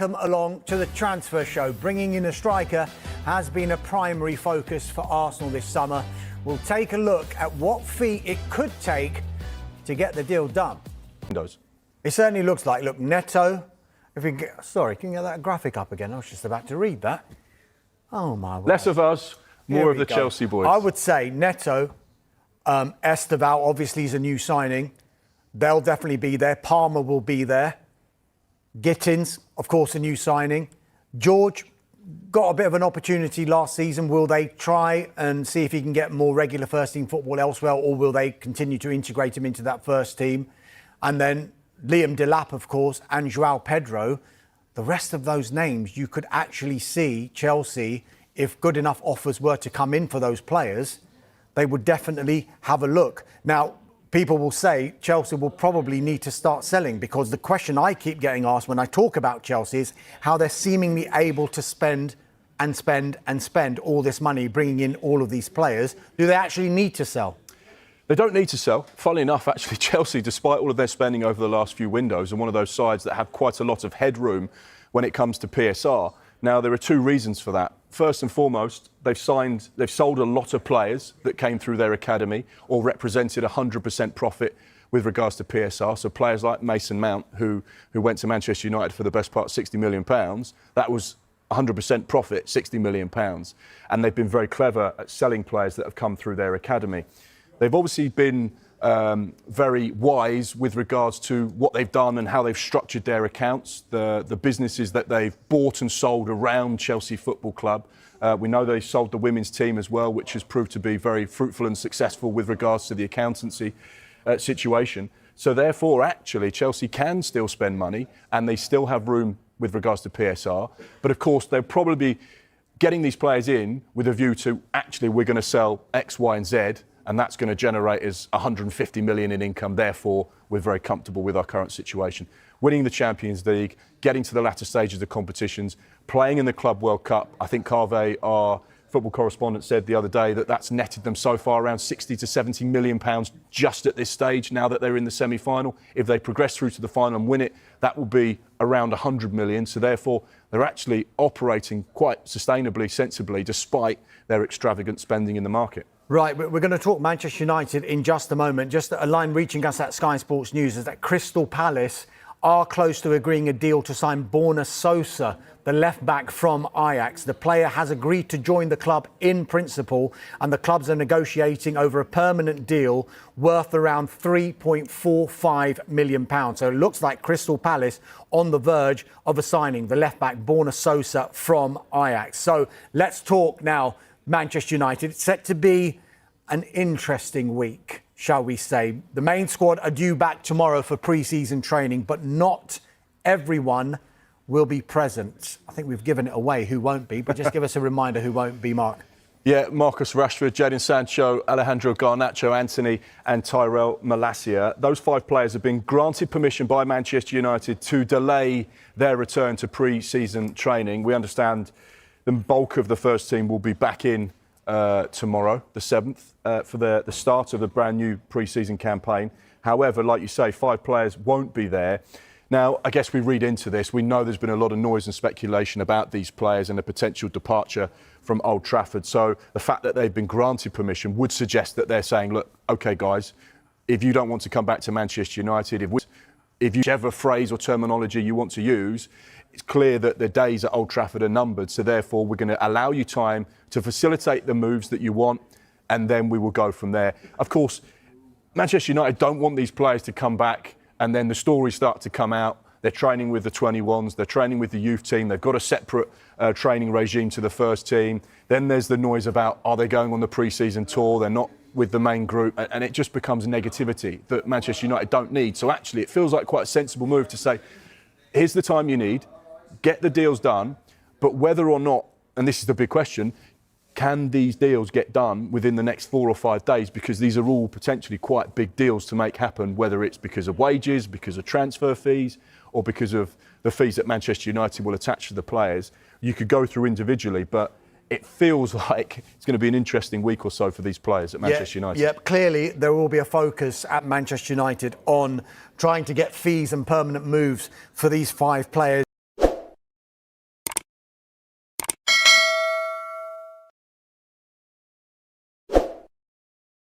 welcome along to the transfer show. Bringing in a striker has been a primary focus for Arsenal this summer. We'll take a look at what fee it could take to get the deal done. It certainly looks like, look, Neto, if we get, sorry, can you get that graphic up again? I was just about to read that. Oh my word. Less of us, more of the Chelsea boys. I would say Neto, Esteval, obviously is a new signing. They'll definitely be there. Palmer will be there. Gittins, of course, a new signing. George got a bit of an opportunity last season. Will they try and see if he can get more regular first-team football elsewhere, or will they continue to integrate him into that first team? And then Liam Delap, of course, and João Pedro. The rest of those names, you could actually see Chelsea, if good enough offers were to come in for those players, they would definitely have a look. Now, people will say Chelsea will probably need to start selling, because the question I keep getting asked when I talk about Chelsea is how they're seemingly able to spend and spend and spend all this money bringing in all of these players. Do they actually need to sell? They don't need to sell. Funnily enough, actually, Chelsea, despite all of their spending over the last few windows, are one of those sides that have quite a lot of headroom when it comes to PSR. Now, there are two reasons for that. First and foremost, they've sold a lot of players that came through their academy or represented 100% profit with regards to PSR. So players like Mason Mount, who went to Manchester United for the best part of £60 million, that was 100% profit, £60 million. And they've been very clever at selling players that have come through their academy. They've obviously been very wise with regards to what they've done and how they've structured their accounts, the businesses that they've bought and sold around Chelsea Football Club. We know they sold the women's team as well, which has proved to be very fruitful and successful with regards to the accountancy situation. So therefore, actually, Chelsea can still spend money and they still have room with regards to PSR. But of course, they'll probably be getting these players in with a view to, actually, we're going to sell X, Y and Z, and that's going to generate us 150 million in income. Therefore, we're very comfortable with our current situation. Winning the Champions League, getting to the latter stages of competitions, playing in the Club World Cup. I think Carve, our football correspondent, said the other day that that's netted them so far around 60 to 70 million pounds just at this stage, now that they're in the semi-final. If they progress through to the final and win it, that will be around 100 million. So therefore, they're actually operating quite sustainably, sensibly, despite their extravagant spending in the market. Right, we're going to talk Manchester United in just a moment. Just a line reaching us at Sky Sports News is that Crystal Palace are close to agreeing a deal to sign Borna Sosa, the left-back from Ajax. The player has agreed to join the club in principle, and the clubs are negotiating over a permanent deal worth around £3.45 million. So it looks like Crystal Palace on the verge of a signing the left-back Borna Sosa from Ajax. So let's talk now Manchester United. It's set to be an interesting week, shall we say. The main squad are due back tomorrow for pre-season training, but not everyone will be present. I think we've given it away who won't be, but just give us a reminder who won't be, Mark. Yeah, Marcus Rashford, Jadon Sancho, Alejandro Garnacho, Anthony and Tyrell Malacia. Those five players have been granted permission by Manchester United to delay their return to pre-season training. We understand the bulk of the first team will be back in tomorrow, the 7th, for the start of the brand new pre-season campaign. However, like you say, five players won't be there. Now, I guess we read into this. We know there's been a lot of noise and speculation about these players and a potential departure from Old Trafford. So the fact that they've been granted permission would suggest that they're saying, look, OK, guys, if you don't want to come back to Manchester United, if whichever phrase or terminology you want to use, it's clear that the days at Old Trafford are numbered. So therefore, we're going to allow you time to facilitate the moves that you want, and then we will go from there. Of course, Manchester United don't want these players to come back and then the stories start to come out. They're training with the 21s, they're training with the youth team, they've got a separate training regime to the first team. Then there's the noise about, are they going on the pre-season tour? They're not with the main group, and it just becomes negativity that Manchester United don't need. So actually, it feels like quite a sensible move to say, here's the time you need, get the deals done, but whether or not, and this is the big question, can these deals get done within the next 4 or 5 days? Because these are all potentially quite big deals to make happen, whether it's because of wages, because of transfer fees, or because of the fees that Manchester United will attach to the players. You could go through individually, but it feels like it's going to be an interesting week or so for these players at Manchester United. Yep, clearly there will be a focus at Manchester United on trying to get fees and permanent moves for these five players.